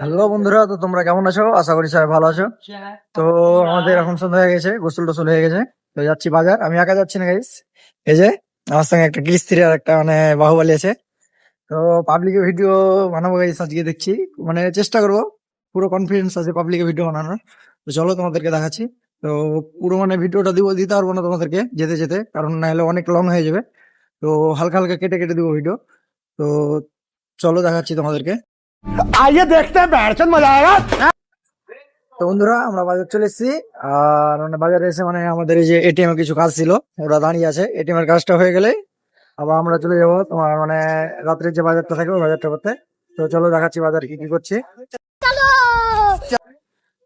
Hello বন্ধুরা, তো তোমরা কেমন আছো? আশা করি সবাই ভালো আছো। তো আমাদের এখন সন্ধ্যা হয়ে গেছে, গোসল টোসল হয়ে গেছে। তো যাচ্ছি বাজার। আমি একা যাচ্ছি না গাইস, এই যে আমার সঙ্গে একটা কিস্তির আর একটা মানে বাহুবলী আছে। তো পাবলিকে ভিডিও বানাবো গাইস আজকে, দেখছি মানে চেষ্টা করবো, পুরো কনফিডেন্স আছে পাবলিকে ভিডিও বানানোর। তো চলো তোমাদেরকে দেখাচ্ছি। তো পুরো মানে ভিডিওটা দিতে পারবো না তোমাদেরকে যেতে যেতে, কারণ না হলে অনেক লং হয়ে যাবে। তো হালকা হালকা কেটে কেটে দিব ভিডিও। তো চলো দেখাচ্ছি তোমাদেরকে। आइए देखते हैं बैठचंद मजा आएगा। তো বন্ধুরা, আমরা বাজার চলে এসেছি। আর মানে বাজারে এসে মানে আমাদের এই যে এটিএম এ কিছু কাজ ছিল, ওরা দাঁড়িয়ে আছে। এটিএম এর কাজটা হয়ে গেলে আবার আমরা চলে যাবো তোমার মানে রাত্রের যে বাজারটা থাকে ওই বাজারটা করতে। তো চলো দেখাচ্ছি বাজার কি কি করছি।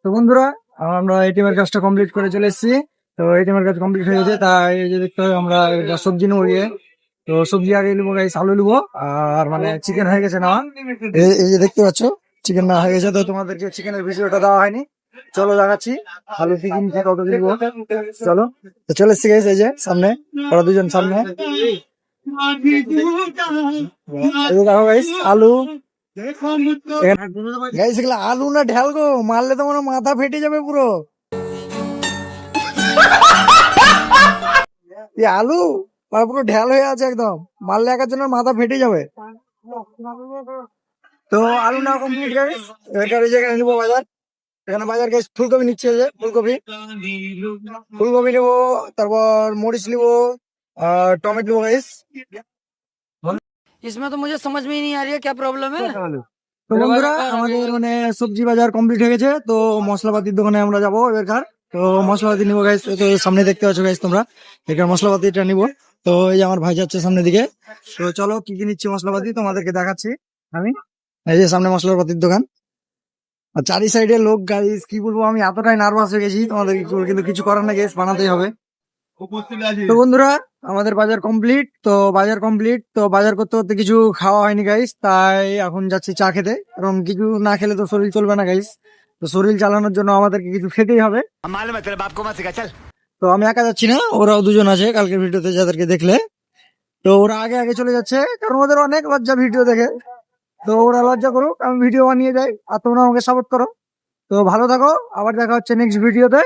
তো বন্ধুরা, আমরা এটিএম এর কাজটা কমপ্লিট করে চলে এসেছি। তো এটিএম এর কাজ কমপ্লিট হয়ে গেছে, তাই এই যে দেখতে হবে আমরা এটা সবজি নেবো গিয়ে। তো সবজি আগে নেবো গাইস, আলু নেবো। আর মানে চিকেন হয়ে গেছে নেওয়া, এই যে দেখতে পাচ্ছ চিকেন না হয়ে গেছে। তো তোমাদেরকে চিকেনের ভিডিওটা দেওয়া হয়নি, চলো দেখাচ্ছি। আলু কি কিনছে কত দিব, চলো। তো চলে এসছি গাইস, এই যে সামনে ওরা দুজন সামনে। এই যে দেখো গাইস আলু, গাইস এগুলো আলু না ঢেল গো, মারলে তো মনে হয় মাথা ফেটে যাবে পুরো। এই আলু আর পুরো ঢেল হয়ে আছে একদম, মারলে একার জন্য মাথা ফেটে যাবে। তো আলু না কমপ্লিট গাইস, এটার জায়গায় নিবো বাজার। এখানে বাজার গাইস ফুলকপি নিচ্ছে, যে ফুলকপি ফুলকপি নেবো, তারপর মরিচ নিবো আর টমেটো নেবো গাইস। इसमें तो मुझे समझ में ही नहीं आ रही है क्या प्रॉब्लम है। তো বন্ধুরা, আমাদের মানে সবজি বাজার কমপ্লিট হয়ে গেছে। তো মশলাপাতির দোকানে আমরা যাবো এবার। তো মশলাপাতি নিবো গাইস, তো সামনে দেখতে পাচ্ছ গাইস তোমরা, এখানে মশলাপাতিটা নিবো। তো এই যে আমার ভাই যাচ্ছে সামনের দিকে। তো চলো কি কি নিচ্ছি মশলাপাতি তোমাদেরকে দেখাচ্ছি আমি। এই যে সামনে মশলাপাতির দোকান, আর চারি সাইডে লোক গাইস, কি বলবো, আমি এতটাই নার্ভাস হয়ে গেছি তোমাদের কি বলবো, কিন্তু কিছু করার না গাইস, বানাতেই হবে। তো বন্ধুরা, আমাদের বাজার কমপ্লিট। তো বাজার কমপ্লিট, তো বাজার করতে করতে কিছু খাওয়া হয়নি গাইস, তাই এখন যাচ্ছি চা খেতে, কারণ কিছু না খেলে তো শরীর চলবে না গাইস। তো শরীর চালানোর জন্য আমাদেরকে কিছু খেতেই হবে। मालूम है तेरे बाप को मत सिखा चल। তো আমি একা যাচ্ছি না, ওরাও দুজন আছে কালকের ভিডিওতে যাদেরকে দেখলে। তো ওরা আগে আগে চলে যাচ্ছে, কারণ ওদের অনেক লজ্জা ভিডিও দেখে। তো ওরা লজ্জা করুক, আমি ভিডিও বানিয়ে যাই আর তোমরা আমাকে সাপোর্ট করো। তো ভালো থাকো, আবার দেখা হচ্ছে নেক্সট ভিডিওতে।